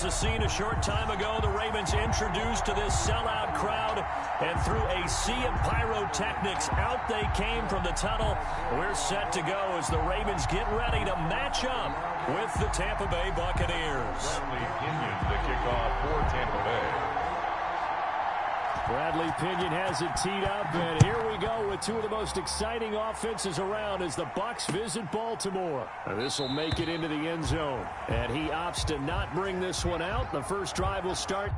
was the scene a short time ago. The Ravens introduced to this sellout crowd, and through a sea of pyrotechnics, out they came from the tunnel. We're set to go as the Ravens get ready to match up with the Tampa Bay Buccaneers. Bradley Pinion to kick off for Tampa Bay. Bradley Pinion has it teed up, and here we go with two of the most exciting offenses around as the Bucs visit Baltimore. This will make it into the end zone, and he opts to not bring this one out. The first drive will start.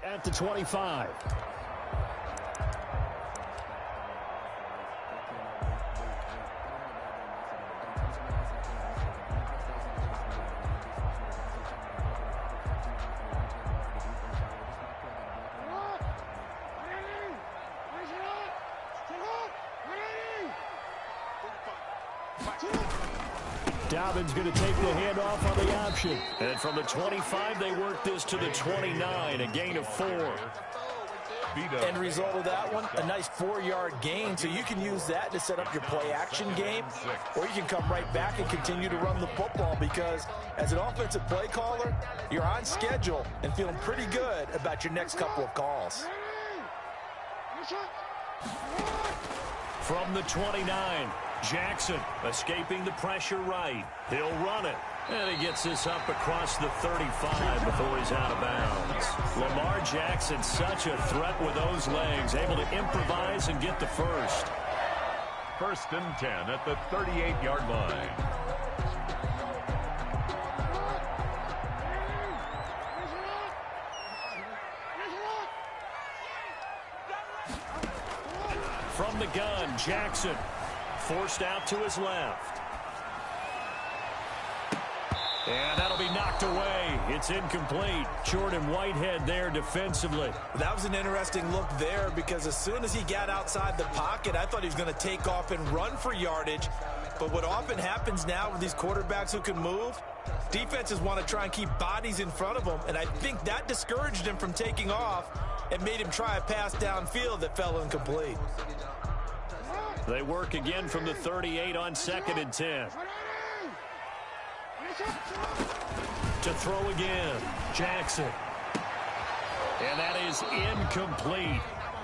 At the 25. Dobbins going to take the handoff on the option. And from the 25, they work this to the 29, a gain of 4. End result of that one, a nice 4-yard gain. So you can use that to set up your play-action game, or you can come right back and continue to run the football because as an offensive play caller, you're on schedule and feeling pretty good about your next couple of calls. From the 29, Jackson escaping the pressure right. He'll run it. And he gets this up across the 35 before he's out of bounds. Lamar Jackson, such a threat with those legs, able to improvise and get the first. 1st and 10 at the 38-yard line. From the gun, Jackson forced out to his left. And that'll be knocked away. It's incomplete. Jordan Whitehead there defensively. That was an interesting look there because as soon as he got outside the pocket, I thought he was going to take off and run for yardage. But what often happens now with these quarterbacks who can move, defenses want to try and keep bodies in front of them. And I think that discouraged him from taking off and made him try a pass downfield that fell incomplete. They work again from the 38 on 2nd and 10. To throw again, Jackson. And that is incomplete.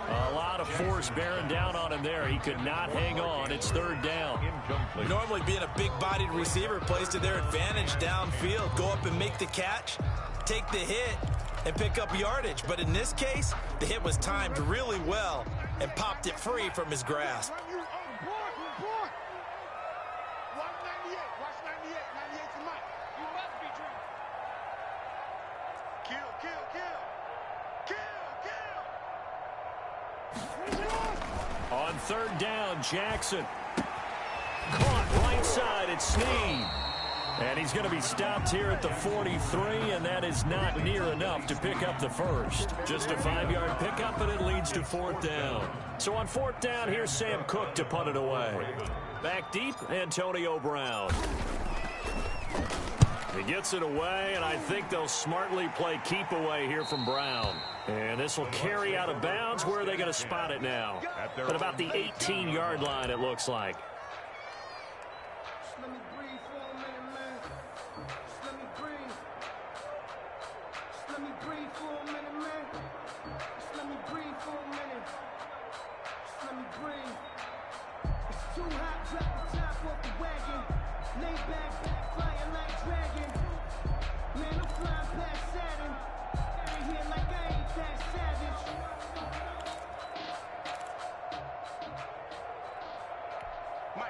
A lot of force bearing down on him there. He could not hang on. It's 3rd down. Incomplete. Normally being a big-bodied receiver plays to their advantage downfield. Go up and make the catch, take the hit, and pick up yardage. But in this case, the hit was timed really well and popped it free from his grasp. On 3rd down, Jackson. Caught right side at Snead. And he's going to be stopped here at the 43, and that is not near enough to pick up the first. Just a 5-yard pickup, and it leads to 4th down. So on 4th down, here's Sam Cook to punt it away. Back deep, Antonio Brown. He gets it away, and I think they'll smartly play keep away here from Brown. And this will carry out of bounds. Where are they going to spot it now? At about the 18-yard line, it looks like.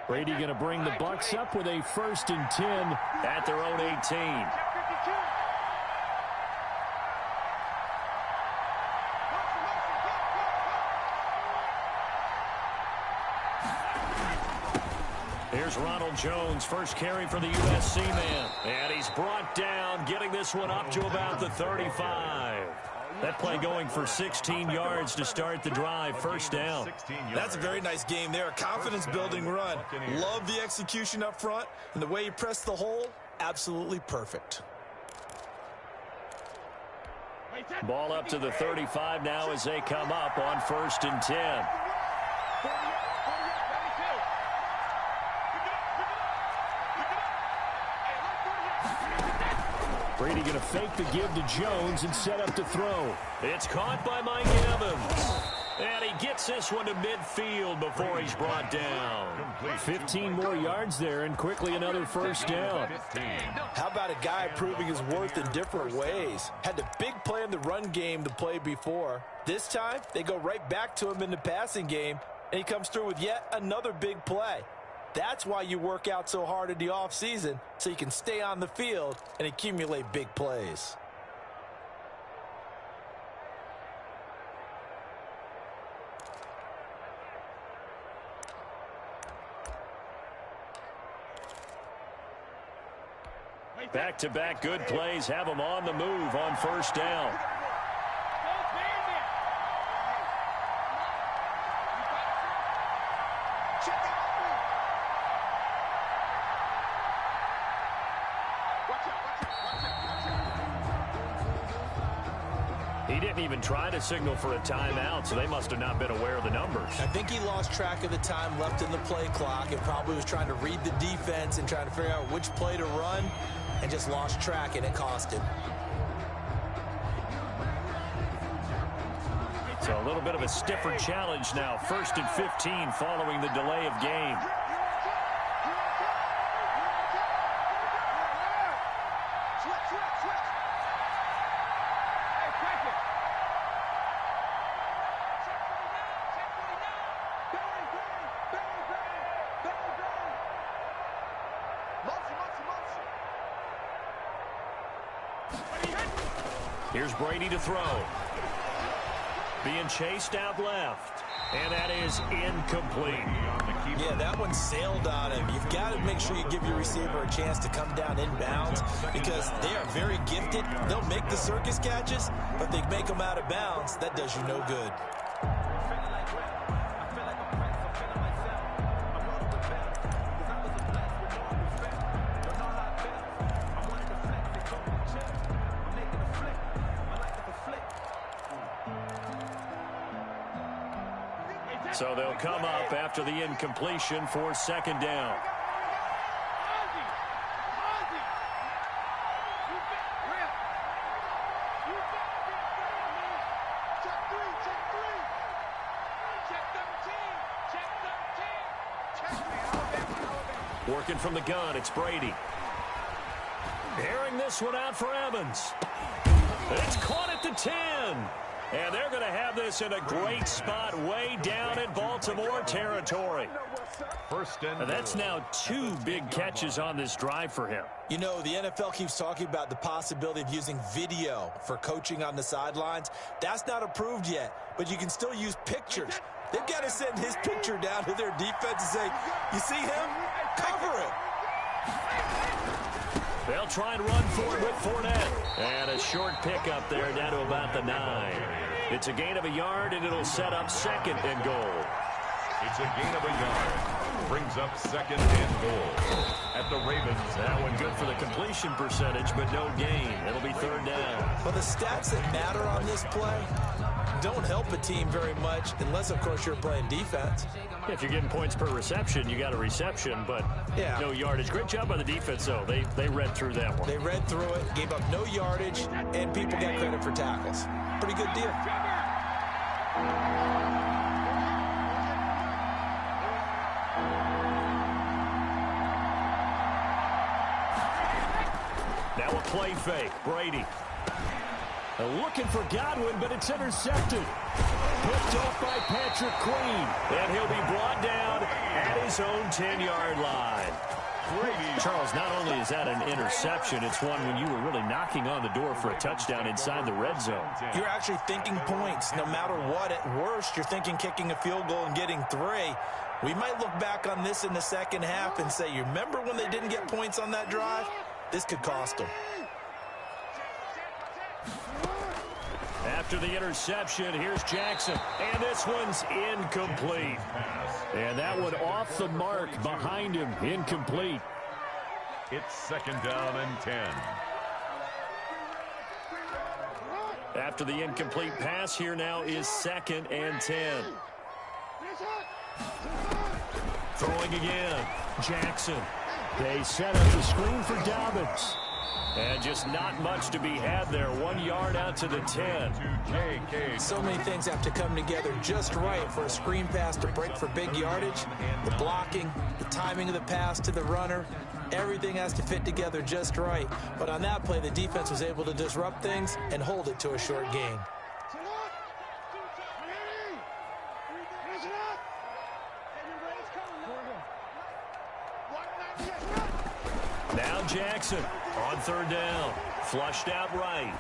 Brady going to bring the Bucs up with a 1st and 10 at their own 18. Here's Ronald Jones, first carry for the USC man. And he's brought down, getting this one up to about the 35. That play going for 16 yards to start the drive, 1st down. That's a very nice game there, a confidence-building run. Love the execution up front, and the way he pressed the hole, absolutely perfect. Ball up to the 35 now as they come up on 1st and 10. Brady going to fake the give to Jones and set up to throw. It's caught by Mike Evans. And he gets this one to midfield before he's brought down. 15 more yards there and quickly another 1st down. How about a guy proving his worth in different ways? Had the big play in the run game the play before. This time, they go right back to him in the passing game, and he comes through with yet another big play. That's why you work out so hard in the offseason, so you can stay on the field and accumulate big plays. Back-to-back good plays have them on the move on 1st down. He didn't even try to signal for a timeout, so they must have not been aware of the numbers. I think he lost track of the time left in the play clock and probably was trying to read the defense and trying to figure out which play to run and just lost track, and it cost him. So a little bit of a stiffer challenge now. 1st and 15 following the delay of game. Here's Brady to throw. Being chased out left. And that is incomplete. Yeah, that one sailed on him. You've got to make sure you give your receiver a chance to come down inbounds because they are very gifted. They'll make the circus catches, but they make them out of bounds. That does you no good. So they'll come up after the incompletion for second down. Working from the gun, it's Brady. Airing this one out for Evans. It's caught at the 10. And they're going to have this in a great spot way down in Baltimore territory. And that's now 2 big catches on this drive for him. You know, the NFL keeps talking about the possibility of using video for coaching on the sidelines. That's not approved yet, but you can still use pictures. They've got to send his picture down to their defense and say, you see him? Cover it. They'll try and run for it with Fournette. And a short pickup there down to about the 9. It's a gain of a yard, and it'll set up second and goal. It's a gain of a yard. Brings up second and goal at the Ravens. That one good for the completion percentage, but no gain. It'll be third down. Well, the stats that matter on this play don't help a team very much unless, of course, you're playing defense. If you're getting points per reception, you got a reception, but no yardage. Great job by the defense, though. They read through that one. They read through it, gave up no yardage, and people got credit for tackles. Pretty good deal. Now a play fake. Brady. Looking for Godwin, but it's intercepted. Picked off by Patrick Queen. And he'll be brought down at his own 10-yard line. Charles, not only is that an interception, it's one when you were really knocking on the door for a touchdown inside the red zone. You're actually thinking points. No matter what, at worst, you're thinking kicking a field goal and getting 3. We might look back on this in the second half and say, you remember when they didn't get points on that drive? This could cost them. After the interception, here's Jackson. And this one's incomplete. And that one off the mark behind him. Incomplete. It's second down and 10. After the incomplete pass, here now is second and 10. Throwing again. Jackson. They set up the screen for Dobbins. And just not much to be had there. 1 yard out to the 10. So many things have to come together just right for a screen pass to break for big yardage. The blocking, the timing of the pass to the runner, everything has to fit together just right. But on that play, the defense was able to disrupt things and hold it to a short gain. Now Jackson on third down. Flushed out right.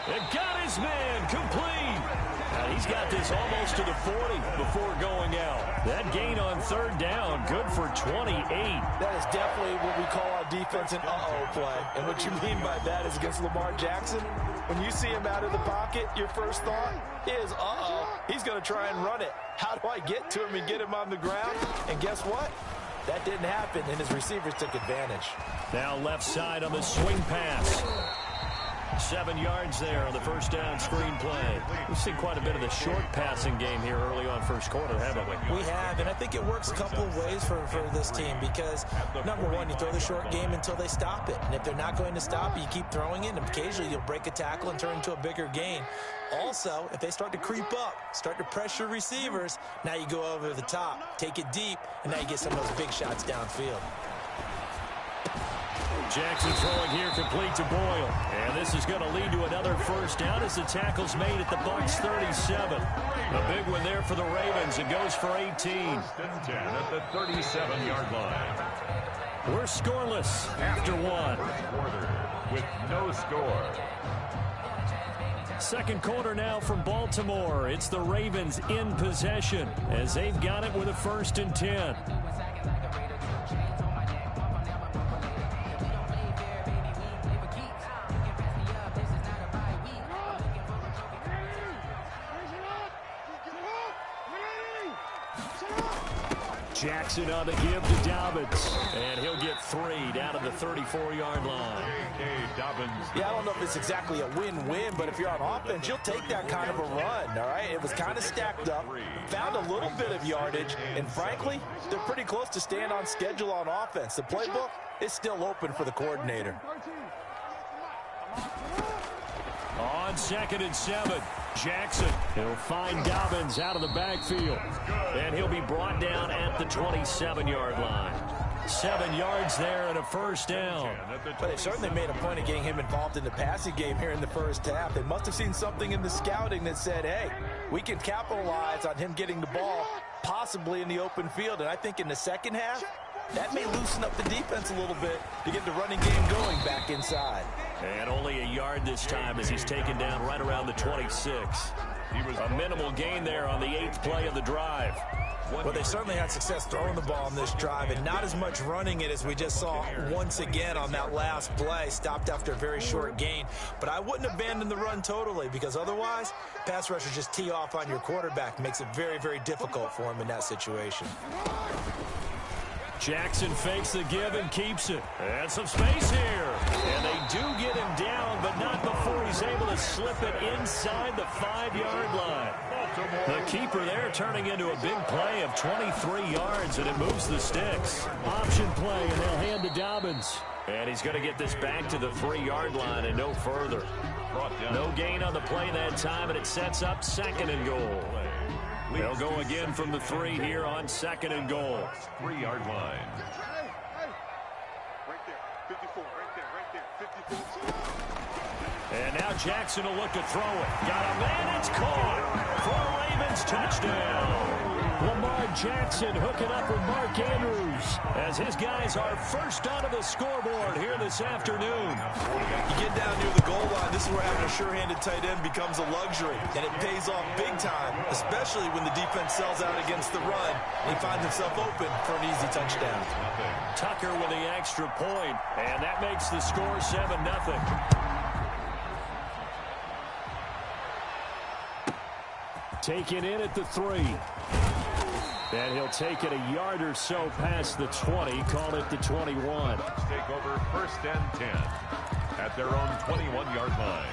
It got his man complete. Now he's got this almost to the 40 before going out. That gain on third down, good for 28. That is definitely what we call our defense an uh-oh play. And what you mean by that is against Lamar Jackson, when you see him out of the pocket, your first thought is, uh-oh, he's going to try and run it. How do I get to him and get him on the ground? And guess what? That didn't happen, and his receivers took advantage. Now left side on the swing pass. 7 yards there on the first down screen play. We've seen quite a bit of the short passing game here early on first quarter, haven't we? We have, and I think it works a couple of ways for this team because, number one, you throw the short game until they stop it. And if they're not going to stop it, you keep throwing it, and occasionally you'll break a tackle and turn into a bigger gain. Also, if they start to creep up, start to pressure receivers, now you go over the top, take it deep, and now you get some of those big shots downfield. Jackson throwing here complete to Boyle. And this is going to lead to another first down as the tackle's made at the Bucs 37. A big one there for the Ravens. It goes for 18. First and 10 at the 37-yard line. We're scoreless after one. Quarter with no score. Second quarter now from Baltimore. It's the Ravens in possession as they've got it with a 1st and 10. Jackson on the give to Dobbins. And he'll get 3 down to the 34-yard line. Yeah, I don't know if it's exactly a win-win, but if you're on offense, you'll take that kind of a run, all right? It was kind of stacked up, found a little bit of yardage, and frankly, they're pretty close to staying on schedule on offense. The playbook is still open for the coordinator. On 2nd and 7, Jackson. He'll find Dobbins out of the backfield. And he'll be brought down at the 27-yard line. 7 yards there and a 1st down. But they certainly made a point of getting him involved in the passing game here in the first half. They must have seen something in the scouting that said, hey, we can capitalize on him getting the ball possibly in the open field. And I think in the second half, that may loosen up the defense a little bit to get the running game going back inside. And only a yard this time as he's taken down right around the 26. A minimal gain there on the 8th play of the drive. Well, they certainly had success throwing the ball on this drive and not as much running it as we just saw once again on that last play. Stopped after a very short gain. But I wouldn't abandon the run totally because otherwise, pass rushers just tee off on your quarterback. Makes it very, very difficult for him in that situation. Jackson fakes the give and keeps it. And some space here. And they do get him down, but not before he's able to slip it inside the 5-yard line. The keeper there turning into a big play of 23 yards, and it moves the sticks. Option play, and they'll hand to Dobbins. And he's going to get this back to the 3-yard line and no further. No gain on the play that time, and it sets up 2nd and goal. They'll go again from the 3 here on 2nd and goal. 3-yard line. Right there, 54, right there, 54. And now Jackson will look to throw it. Got a man, it's caught for a Ravens touchdown. Lamar Jackson hooking up with Mark Andrews as his guys are first onto the scoreboard here this afternoon. You get down near the goal line, this is where having a sure-handed tight end becomes a luxury, and it pays off big time, especially when the defense sells out against the run, and he finds himself open for an easy touchdown. Tucker with the extra point, and that makes the score 7-0. Taken in at the 3. And he'll take it a yard or so past the 20, call it the 21. Take over 1st and 10 at their own 21-yard line.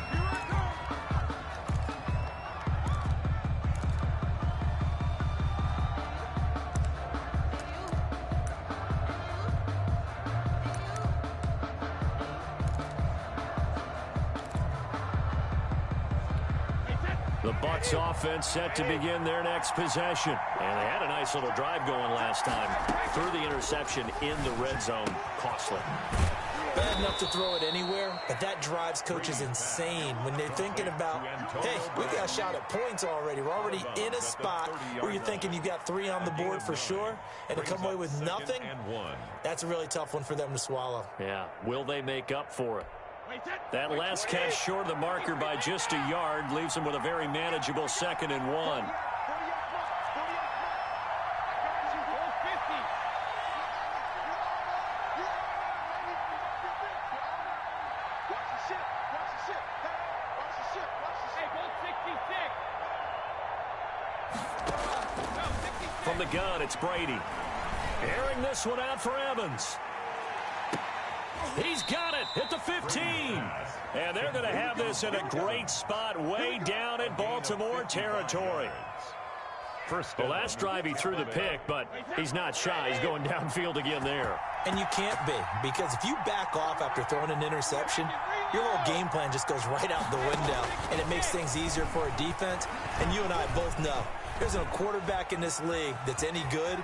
The Bucs offense set to begin their next possession. And they had a nice little drive going last time. Threw the interception in the red zone. Costly. Bad enough to throw it anywhere, but that drives coaches insane when they're thinking about, hey, we got a shot at points already. We're already in a spot where you're thinking you got 3 on the board for sure, and to come away with nothing, that's a really tough one for them to swallow. Yeah, will they make up for it? That last catch short of the marker by just a yard leaves them with a very manageable 2nd and 1. From the gun, it's Brady. Airing this one out for Evans. He's got it at the 15. And they're going to have this in a great spot way down in Baltimore territory. The last drive he threw the pick, but he's not shy. He's going downfield again there. And you can't be, because if you back off after throwing an interception, your whole game plan just goes right out the window, and it makes things easier for a defense. And you and I both know there's no quarterback in this league that's any good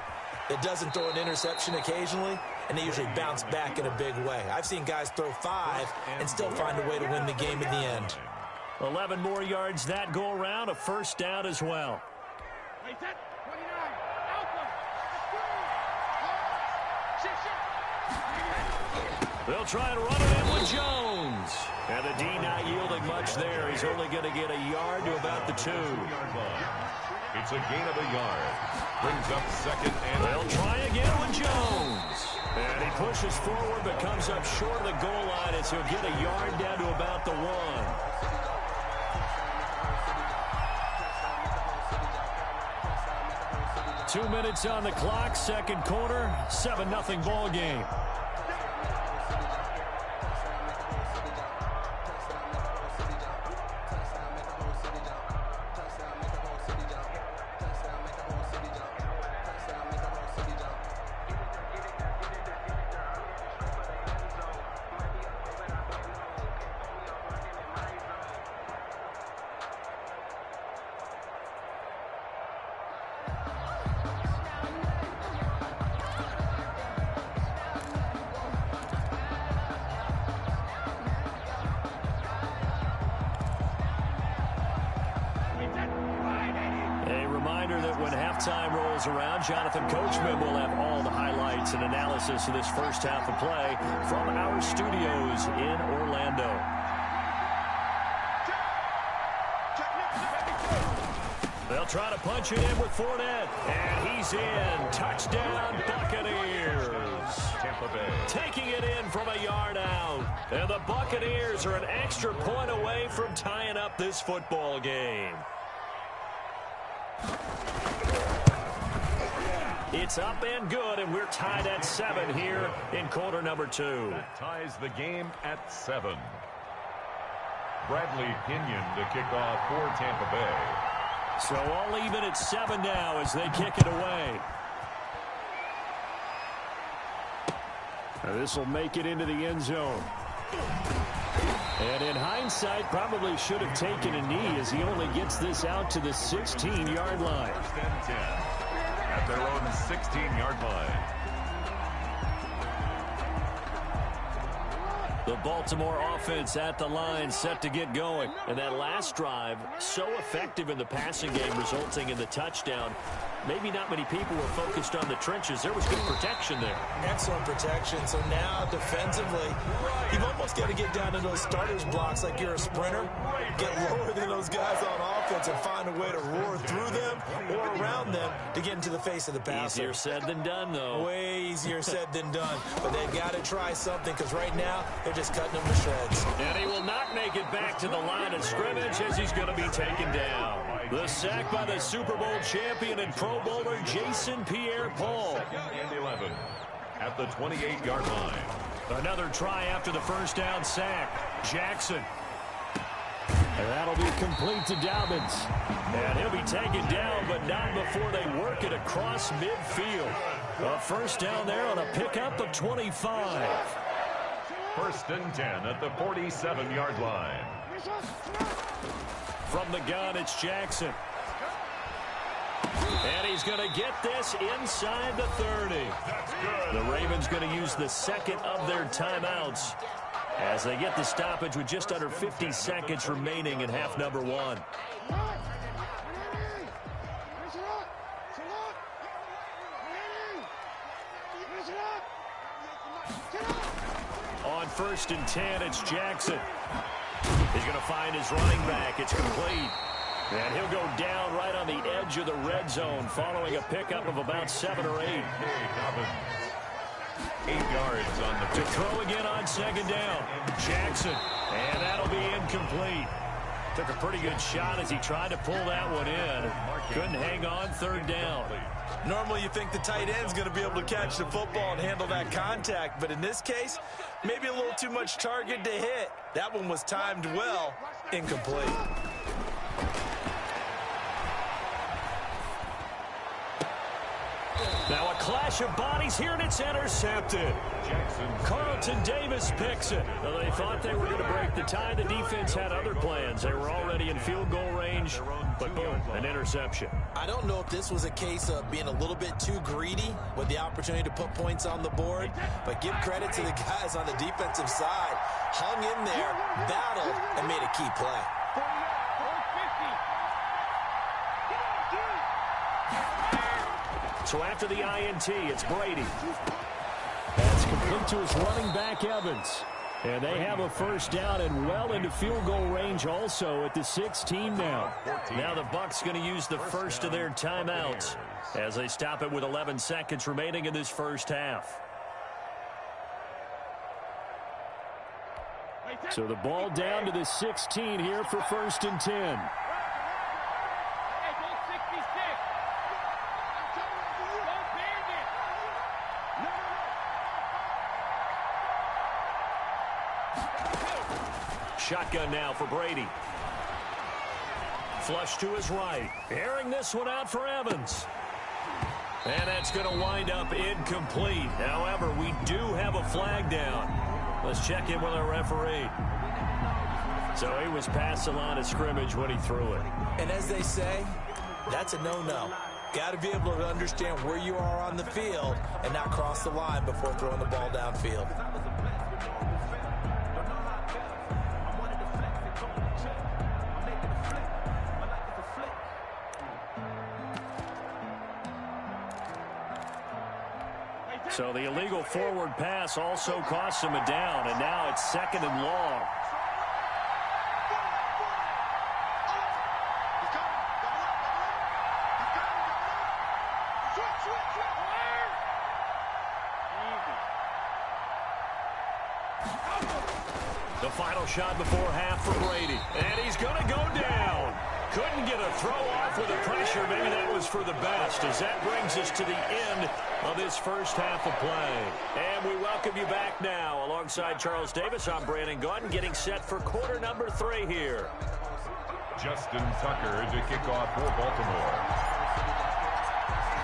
that doesn't throw an interception occasionally, and they usually bounce back in a big way. I've seen guys throw 5 and still find a way to win the game in the end. 11 more yards that go around, a 1st down as well. They'll try and run it in with Jones. And the D not yielding much there. He's only going to get a yard to about the 2. It's a gain of a yard. Brings up second and... They'll try again with Jones. And he pushes forward but comes up short of the goal line as he'll get a yard down to about the 1. 2 minutes on the clock, second quarter, 7-0 ball game. Time rolls around, Jonathan Coachman will have all the highlights and analysis of this first half of play from our studios in Orlando. They'll try to punch it in with Fournette, and he's in. Touchdown, Buccaneers. Tampa Bay. Taking it in from a yard out. And the Buccaneers are an extra point away from tying up this football game. It's up and good, and we're tied at 7 here in quarter number 2. That ties the game at 7. Bradley Pinion to kick off for Tampa Bay. So all even at 7 now as they kick it away. This will make it into the end zone. And in hindsight, probably should have taken a knee as he only gets this out to the 16-yard line. First and 10 at their own 16-yard line. The Baltimore offense at the line, set to get going. And that last drive, so effective in the passing game, resulting in the touchdown. Maybe not many people were focused on the trenches. There was good protection there. Excellent protection. So now, defensively, you've almost got to get down to those starters blocks like you're a sprinter. Get lower than those guys on offense and find a way to roar through them or around them to get into the face of the passer. Easier said than done, though. Way easier said than done. But they've got to try something because right now, they're just cutting them to shreds. And he will not make it back to the line of scrimmage as he's going to be taken down. The sack by the Super Bowl champion and Pro Bowler Jason Pierre-Paul. And 11 at the 28-yard line. Another try after the first down sack. Jackson. And that'll be complete to Dobbins. And he'll be taken down, but not before they work it across midfield. A first down there on a pickup of 25. First and 10 at the 47-yard line. From the gun, it's Jackson. And he's going to get this inside the 30. The Ravens going to use the second of their timeouts as they get the stoppage with just under 50 seconds remaining in half number 1. On first and 10, it's Jackson. He's going to find his running back. It's complete. And he'll go down right on the edge of the red zone following a pickup of about 7 or 8. 8 yards on the to throw again on second down. Jackson. And that'll be incomplete. Took a pretty good shot as he tried to pull that one in. Couldn't hang on, third down. Normally you think the tight end's going to be able to catch the football and handle that contact, but in this case, maybe a little too much target to hit. That one was timed well, incomplete. Now a clash of bodies here, and it's intercepted. Carlton Davis picks it. Well, they thought they were going to break the tie. The defense had other plans. They were already in field goal range, but boom, an interception. I don't know if this was a case of being a little bit too greedy with the opportunity to put points on the board, but give credit to the guys on the defensive side. Hung in there, battled, and made a key play. So after the INT, it's Brady. That's complete. Complete to his running back, Evans. And they have a first down and well into field goal range also at the 16 now. Now the Bucs going to use the first of their timeouts as they stop it with 11 seconds remaining in this first half. So the ball down to the 16 here for 1st and 10. Shotgun now for Brady. Flush to his right. Airing this one out for Evans. And that's going to wind up incomplete. However, we do have a flag down. Let's check in with our referee. So he was past the line of scrimmage when he threw it. And as they say, that's a no-no. Got to be able to understand where you are on the field and not cross the line before throwing the ball downfield. So the illegal forward pass also cost him a down, and now it's 2nd and long. The final shot before half for Brady, and he's going to go down. Couldn't get a throw off with the pressure. Maybe that was for the best, as that brings us to the end of this first half of play. And we welcome you back now. Alongside Charles Davis, I'm Brandon Gaudin, getting set for quarter number 3 here. Justin Tucker to kick off for Baltimore.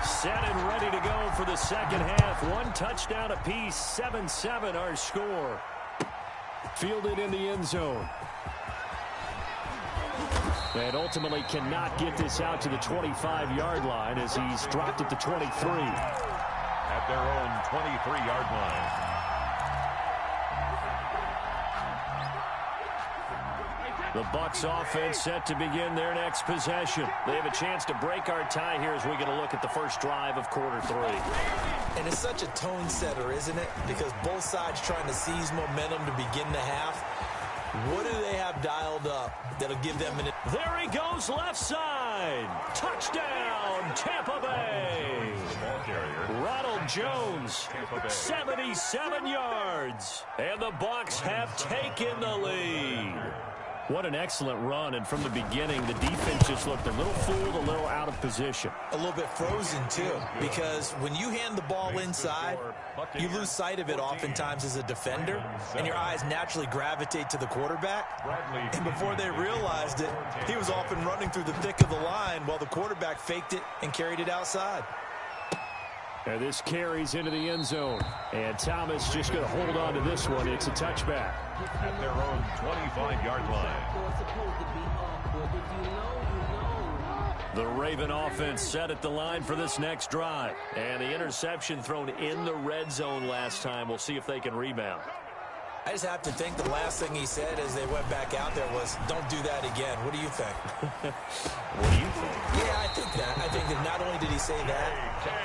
Set and ready to go for the second half. 1 touchdown apiece, 7-7 our score. Fielded in the end zone. And ultimately cannot get this out to the 25-yard line as he's dropped at the 23. At their own 23-yard line. The Bucs offense set to begin their next possession. They have a chance to break our tie here as we get a look at the first drive of quarter 3. And it's such a tone setter, isn't it? Because both sides trying to seize momentum to begin the half. What do they have dialed up that'll give them an... There he goes, left side. Touchdown, Tampa Bay. Ronald Jones, 77 yards. And the Bucs have taken the lead. What an excellent run, and from the beginning, the defense just looked a little fooled, a little out of position. A little bit frozen, too, because when you hand the ball inside, you lose sight of it oftentimes as a defender, and your eyes naturally gravitate to the quarterback. And before they realized it, he was off and running through the thick of the line while the quarterback faked it and carried it outside. And this carries into the end zone. And Thomas just going to hold on to this one. It's a touchback. At their own 25-yard line. The Raven offense set at the line for this next drive. And the interception thrown in the red zone last time. We'll see if they can rebound. I just have to think the last thing he said as they went back out there was, don't do that again. What do you think? What do you think? Yeah, I think that. I think that not only did he say that,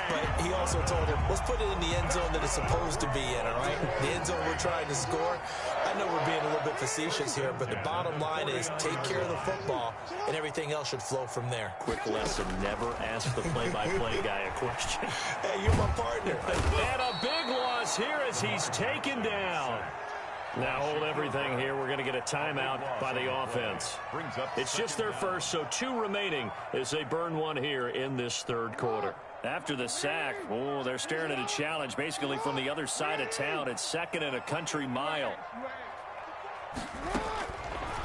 but he also told him, let's put it in the end zone that it's supposed to be in, all right? The end zone we're trying to score. I know we're being a little bit facetious here, but the bottom line is take care of the football, and everything else should flow from there. Quick lesson, never ask the play-by-play guy a question. Hey, you're my partner. And a big loss here as he's taken down. Now hold everything here. We're going to get a timeout by the offense. It's just their first, so 2 remaining as they burn 1 here in this third quarter. After the sack, they're staring at a challenge basically from the other side of town. It's 2nd and a country mile.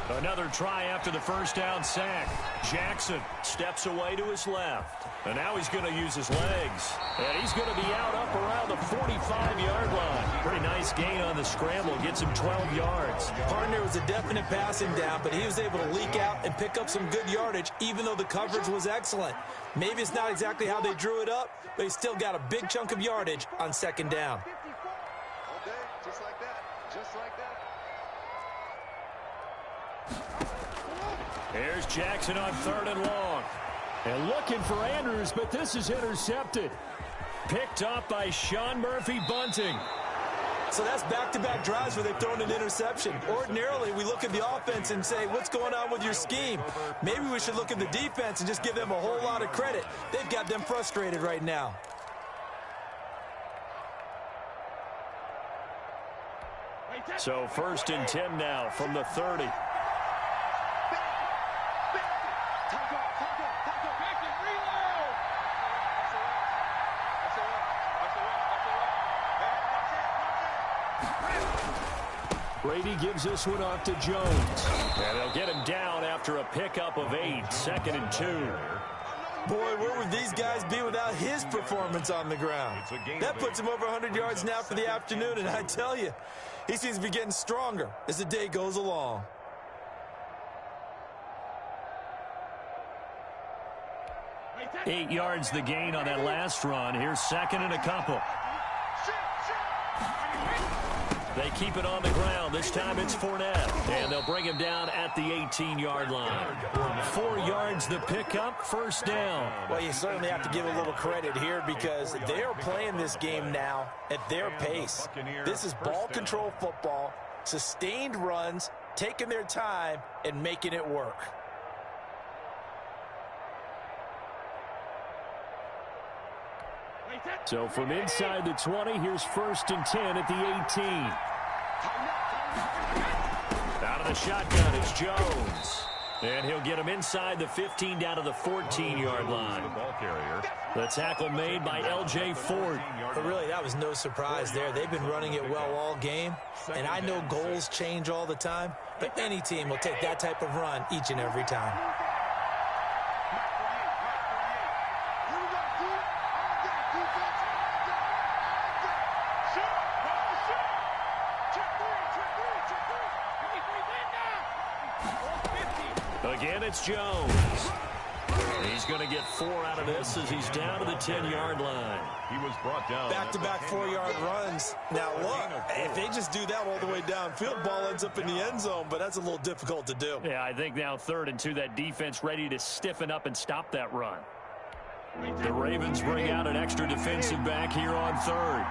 Another try after the first down sack. Jackson steps away to his left. And now he's going to use his legs. And he's going to be out up around the 45-yard line. Pretty nice gain on the scramble. Gets him 12 yards. Partner was a definite passing down, but he was able to leak out and pick up some good yardage, even though the coverage was excellent. Maybe it's not exactly how they drew it up, but he still got a big chunk of yardage on 2nd down. Okay, just like that. Just like that. Here's Jackson on 3rd and long. And looking for Andrews, but this is intercepted. Picked up by Sean Murphy-Bunting. So that's back-to-back drives where they've thrown an interception. Ordinarily, we look at the offense and say, what's going on with your scheme? Maybe we should look at the defense and just give them a whole lot of credit. They've got them frustrated right now. So 1st and 10 now from the 30. Brady gives this one off to Jones. And they'll get him down after a pickup of 8, 2nd and 2. Boy, where would these guys be without his performance on the ground? That puts him over 100 yards now for the afternoon, and I tell you, he seems to be getting stronger as the day goes along. Eight yards the gain on that last run. Here's 2nd and a couple. They keep it on the ground. This time it's Fournette. And they'll bring him down at the 18-yard line. 4 yards the pickup, 1st down. Well, you certainly have to give a little credit here because they are playing this game now at their pace. This is ball control football, sustained runs, taking their time, and making it work. So from inside the 20, here's 1st and 10 at the 18. Out of the shotgun is Jones. And he'll get him inside the 15 down to the 14-yard line. The tackle made by L.J. Ford. But really, that was no surprise there. They've been running it well all game. And I know goals change all the time, but any team will take that type of run each and every time. Again, it's Jones. He's going to get 4 out of this as he's down to the 10-yard line. He was brought down. Back-to-back 4-yard runs. Now, look, if they just do that all the way downfield, ball ends up in the end zone, but that's a little difficult to do. Yeah, I think now 3rd and 2, that defense ready to stiffen up and stop that run. The Ravens bring out an extra defensive back here on 3rd.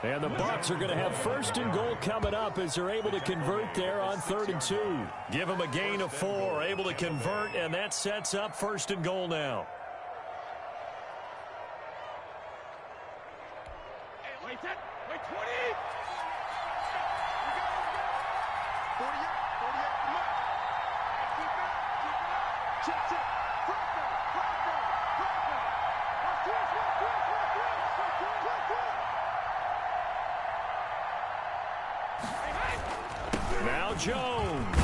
And the Bucs are going to have 1st and goal coming up as they're able to convert there on 3rd and 2. Give them a gain of 4, able to convert, and that sets up 1st and goal now. Wait, 20! 40 come on. Keep it. Check. Now Jones.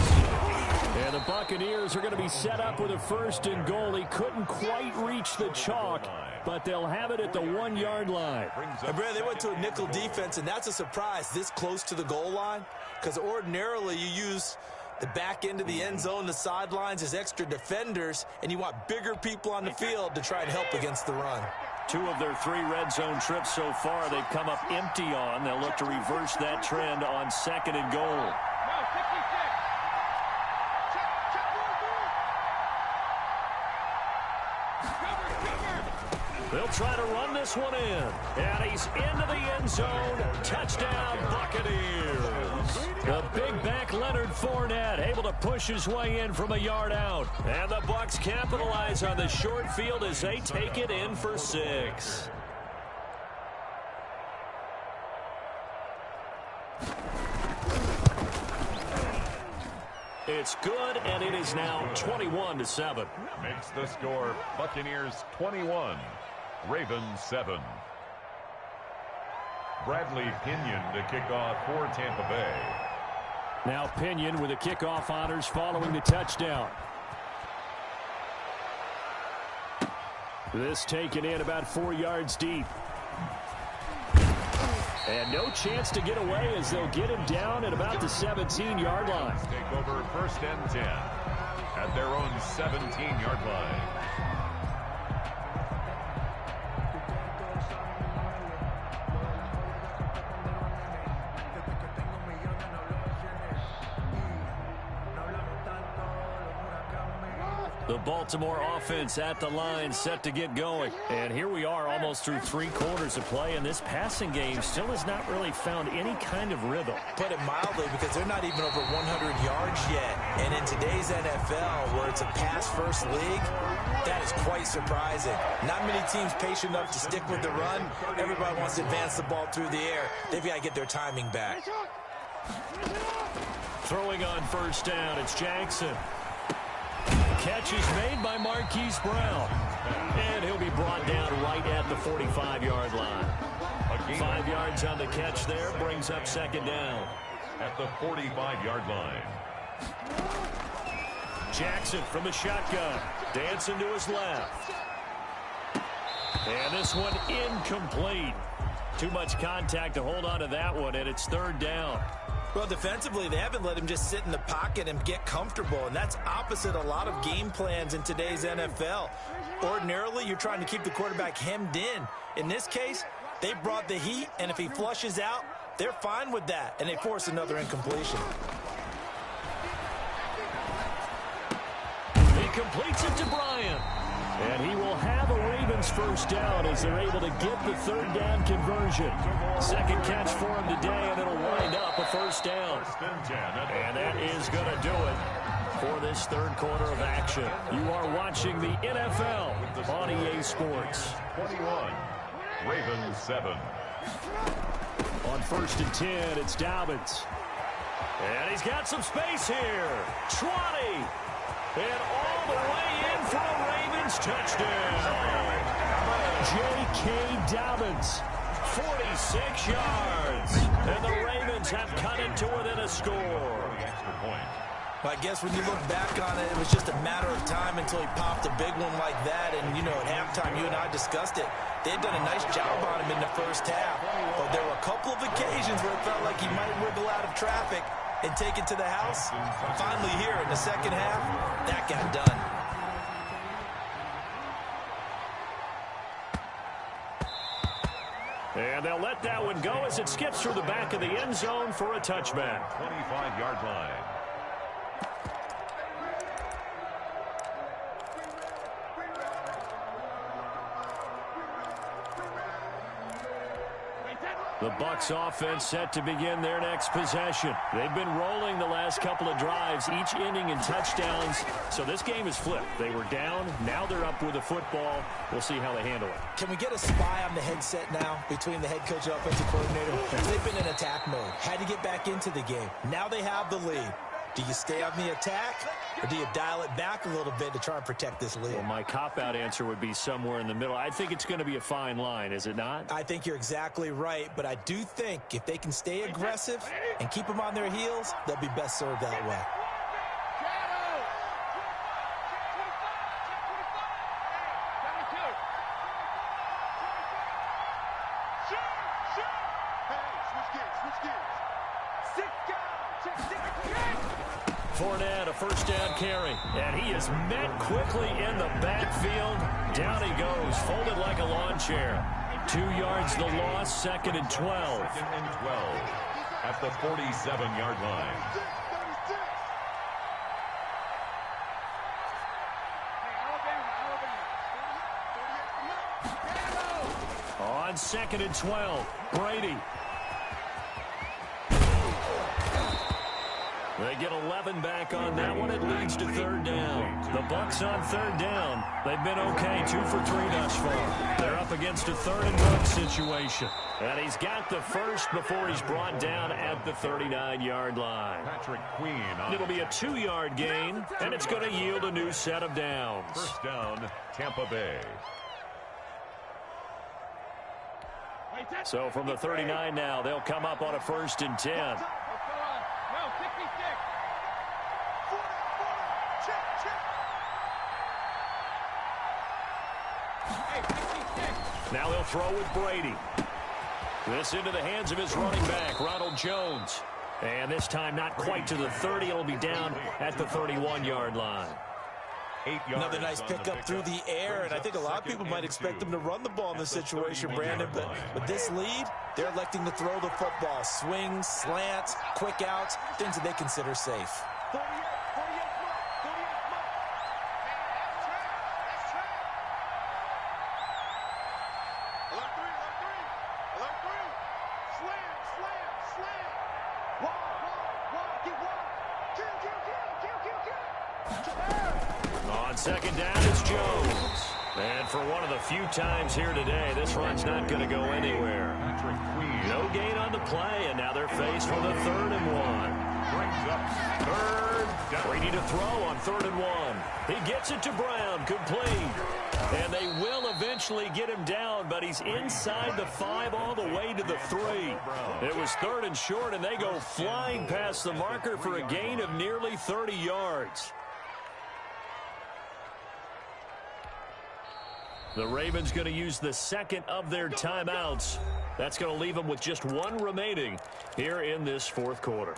And the Buccaneers are going to be set up with a 1st and goal. He couldn't quite reach the chalk, but they'll have it at the 1-yard line. And Brad, they went to a nickel defense, and that's a surprise this close to the goal line, because ordinarily you use the back end of the end zone, the sidelines as extra defenders, and you want bigger people on the field to try and help against the run. 2 of their 3 red zone trips so far, they've come up empty on. They'll look to reverse that trend on 2nd and goal. They'll try to run this one in. And he's into the end zone. Touchdown, Buccaneers. The big back Leonard Fournette able to push his way in from a yard out. And the Bucs capitalize on the short field as they take it in for 6. It's good, and it is now 21-7. Makes the score Buccaneers 21, Ravens 7. Bradley Pinion to kick off for Tampa Bay. Now Pinion with the kickoff honors following the touchdown. This taken in about 4 yards deep. And no chance to get away as they'll get him down at about the 17-yard line. Take over 1st and 10 at their own 17-yard line. The Baltimore offense at the line, set to get going. And here we are almost through 3 quarters of play, and this passing game still has not really found any kind of rhythm. Put it mildly, because they're not even over 100 yards yet. And in today's NFL, where it's a pass-first league, that is quite surprising. Not many teams patient enough to stick with the run. Everybody wants to advance the ball through the air. They've got to get their timing back. Throwing on 1st down, it's Jackson. Catch is made by Marquise Brown. And he'll be brought down right at the 45-yard line. 5 yards on the catch there, brings up 2nd down. At the 45-yard line. Jackson from the shotgun, dancing to his left. And this one incomplete. Too much contact to hold on to that one, and it's 3rd down. Well, defensively, they haven't let him just sit in the pocket and get comfortable, and that's opposite a lot of game plans in today's NFL. Ordinarily, you're trying to keep the quarterback hemmed in. In this case, they brought the heat, and if he flushes out, they're fine with that, and they force another incompletion. He completes it to Bryant. And he will have a Ravens 1st down as they're able to get the 3rd down conversion. 2nd catch for him today, and it'll wind up a 1st down. And that is going to do it for this 3rd quarter of action. You are watching the NFL on EA Sports. 21, Ravens 7. On 1st and 10, it's Dobbins. And he's got some space here. 20. And all the way in for a Ravens touchdown. J.K. Dobbins, 46 yards. And the Ravens have cut it to within a score. Well, I guess when you look back on it, it was just a matter of time until he popped a big one like that. And, you know, at halftime, you and I discussed it. They had done a nice job on him in the 1st half. But there were a couple of occasions where it felt like he might wiggle out of traffic and take it to the house. Finally here in the 2nd half, that got done. And they'll let that one go as it skips through the back of the end zone for a touchback. 25-yard line. The Bucs offense set to begin their next possession. They've been rolling the last couple of drives, each inning in touchdowns. So this game is flipped. They were down. Now they're up with the football. We'll see how they handle it. Can we get a spy on the headset now between the head coach and offensive coordinator? They've been in attack mode. Had to get back into the game. Now they have the lead. Do you stay on the attack, or do you dial it back a little bit to try and protect this lead? Well, my cop-out answer would be somewhere in the middle. I think it's going to be a fine line, is it not? I think you're exactly right, but I do think if they can stay aggressive and keep them on their heels, they'll be best served that way. Fournette, a 1st down carry, and he is met quickly in the backfield. Down he goes, folded like a lawn chair. 2 yards the loss, 2nd and 12. 2nd and 12 at the 47-yard line. On 2nd and 12, Brady. They get 11 back on that one. It leads to 3rd down. The Bucs on 3rd down. They've been okay, 2 for 3 thus far. They're up against a 3rd and 1 situation. And he's got the first before he's brought down at the 39-yard line. Patrick Queen. It'll be a 2-yard gain, and it's going to yield a new set of downs. 1st down, Tampa Bay. So from the 39 now, they'll come up on a 1st and 10. Now they'll throw with Brady. This into the hands of his running back, Ronald Jones. And this time not quite to the 30. It'll be down at the 31-yard line. Another nice pickup through the air, and I think a lot of people might expect them to run the ball in this situation, Brandon, but with this lead, they're electing to throw the football. Swings, slants, quick outs, things that they consider safe. On second down, it's Jones. And for one of the few times here today, this run's not going to go anywhere. No gain on the play, and now they're faced with a 3rd and 1. Brings up 3rd down. Brady to throw on 3rd and 1. He gets it to Brown, complete. And they will eventually get him down, but he's inside the 5 all the way to the 3. It was 3rd and short, and they go flying past the marker for a gain of nearly 30 yards. The Ravens going to use the second of their timeouts. That's going to leave them with just 1 remaining here in this 4th quarter.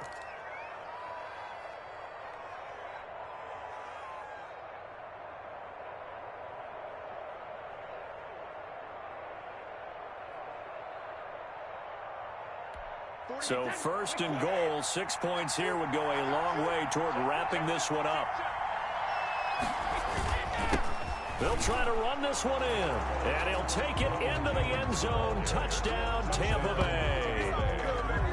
So 1st and goal, 6 points here would go a long way toward wrapping this one up. They'll try to run this one in, and he'll take it into the end zone. Touchdown, Tampa Bay.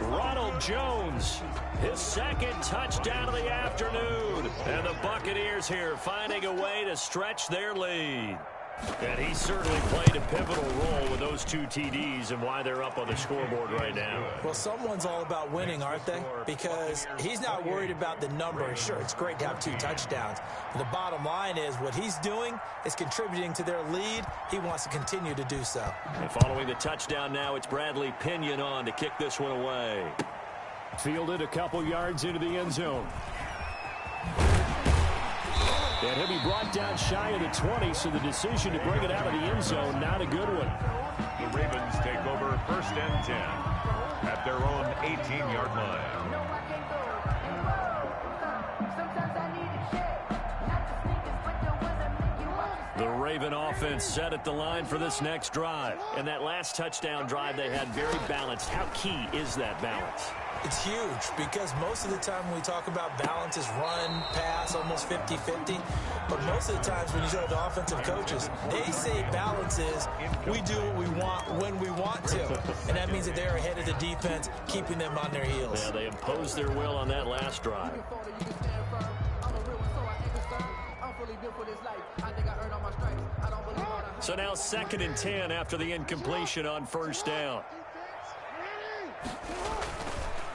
Ronald Jones, his 2nd touchdown of the afternoon. And the Buccaneers here finding a way to stretch their lead. And he certainly played a pivotal role with those 2 TDs and why they're up on the scoreboard right now. Well, someone's all about winning, aren't they? Because he's not worried about the number. Sure, it's great to have 2 touchdowns. But the bottom line is what he's doing is contributing to their lead. He wants to continue to do so. And following the touchdown now, it's Bradley Pinion on to kick this one away. Fielded a couple yards into the end zone. And he'll be brought down shy of the 20, so the decision to bring it out of the end zone, not a good one. The Ravens take over 1st and 10 at their own 18-yard line. The Raven offense set at the line for this next drive. And that last touchdown drive they had very balanced. How key is that balance? It's huge because most of the time when we talk about balance is run, pass, almost 50-50. But most of the times when you talk to offensive coaches, they say balance is we do what we want when we want to. And that means that they're ahead of the defense, keeping them on their heels. Yeah, they imposed their will on that last drive. So now 2nd and 10 after the incompletion on 1st down.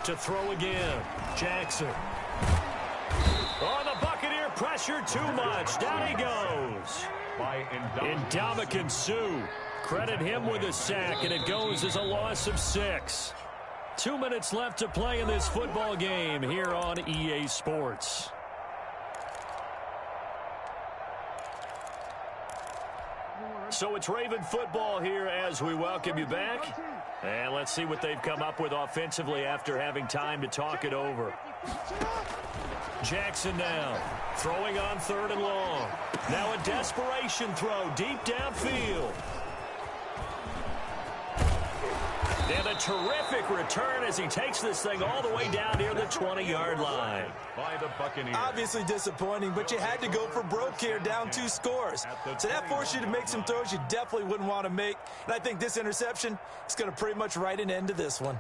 To throw again, Jackson. Oh, the Buccaneer pressure too much. Down he goes. Ndamukong Suh. Credit him with a sack, and it goes as a loss of 6. 2 minutes left to play in this football game here on EA Sports. So it's Raven football here as we welcome you back. And let's see what they've come up with offensively after having time to talk it over. Jackson now, throwing on 3rd and long. Now a desperation throw deep downfield. And a terrific return as he takes this thing all the way down near the 20-yard line. By the Buccaneers. Obviously disappointing, but you had to go for broke here, down 2 scores. So that forced you to make some throws you definitely wouldn't want to make. And I think this interception is going to pretty much write an end to this one.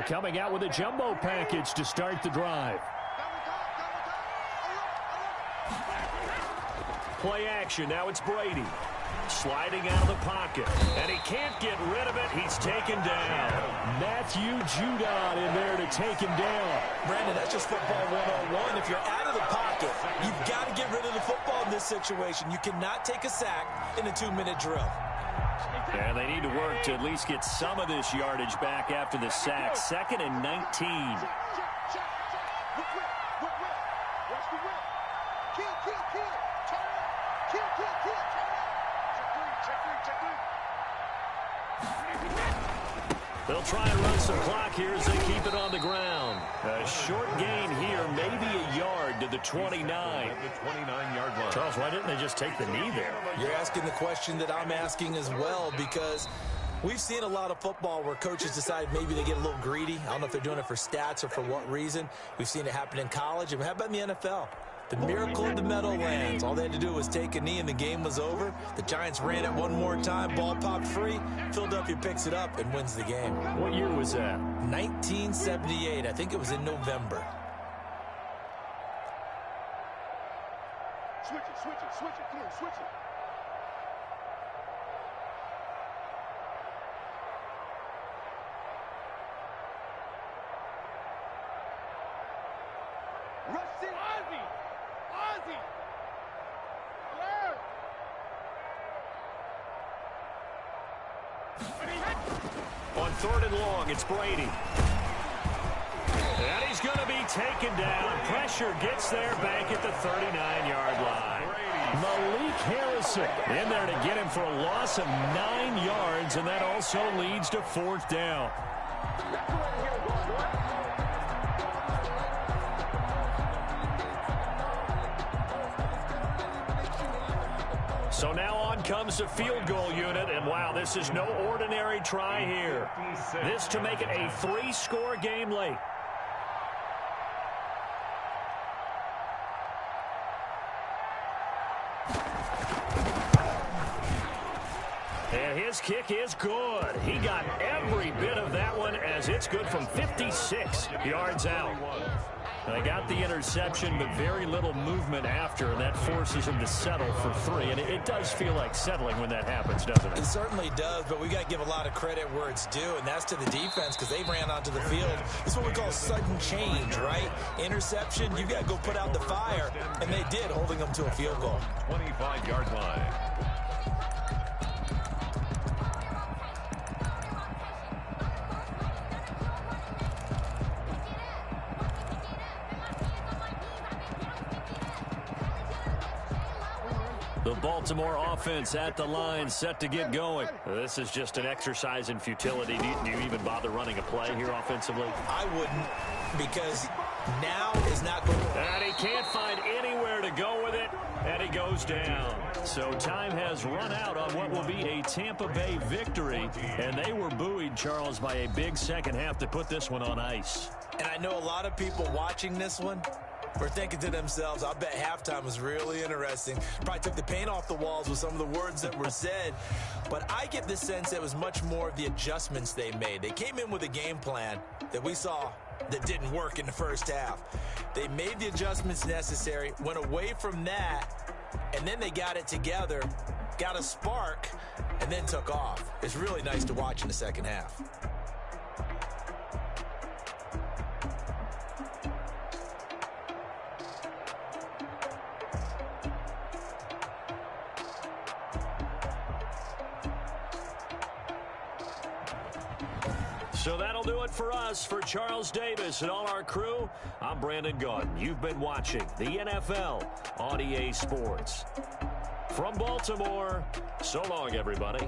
Coming out with a jumbo package to start the drive. Play action. Now it's Brady. Sliding out of the pocket. And he can't get rid of it. He's taken down. Matthew Judon in there to take him down. Brandon, that's just football 101. If you're out of the pocket, you've got to get rid of the football in this situation. You cannot take a sack in a 2-minute drill. And they need to work to at least get some of this yardage back after the sack. 2nd and 19. They'll try and run some clock here as they keep it on the ground. A short gain here, maybe a yard to the 29. At the 29-yard line. Charles, why didn't they just take the knee there? You're asking the question that I'm asking as well, because we've seen a lot of football where coaches decide maybe they get a little greedy. I don't know if they're doing it for stats or for what reason. We've seen it happen in college. And how about in the NFL? The miracle of the Meadowlands. All they had to do was take a knee and the game was over. The Giants ran it one more time. Ball popped free. Philadelphia picks it up and wins the game. What year was that? 1978. I think it was in November. Switch it. Come on, switch it. Rush it. Ozzy. On 3rd and long, it's Brady. And he's going to be taken down. Pressure gets there back at the 39-yard line. Malik Harrison in there to get him for a loss of 9 yards, and that also leads to 4th down. So now on comes the field goal unit, and wow, this is no ordinary try here. This to make it a 3-score game late. And his kick is good. He got every bit of that one as it's good from 56 yards out. They got the interception, but very little movement after, and that forces him to settle for 3. And it does feel like settling when that happens, doesn't it? It certainly does, but we got to give a lot of credit where it's due, and that's to the defense because they ran onto the field. This is what we call sudden change, right? Interception, you got to go put out the fire, and they did, holding them to a field goal. 25-yard line. The Baltimore offense at the line, set to get going. This is just an exercise in futility. Do you even bother running a play here offensively? I wouldn't, because now is not going to... And he can't find anywhere to go with it, and he goes down. So time has run out on what will be a Tampa Bay victory, and they were buoyed, Charles, by a big second half to put this one on ice. And I know a lot of people watching this one were thinking to themselves, I bet halftime was really interesting. Probably took the paint off the walls with some of the words that were said. But I get the sense it was much more of the adjustments they made. They came in with a game plan that we saw that didn't work in the first half. They made the adjustments necessary, went away from that, and then they got it together, got a spark, and then took off. It's really nice to watch in the second half. So that'll do it for us. For Charles Davis and all our crew, I'm Brandon Gaudin. You've been watching the NFL on EA Sports. From Baltimore, so long, everybody.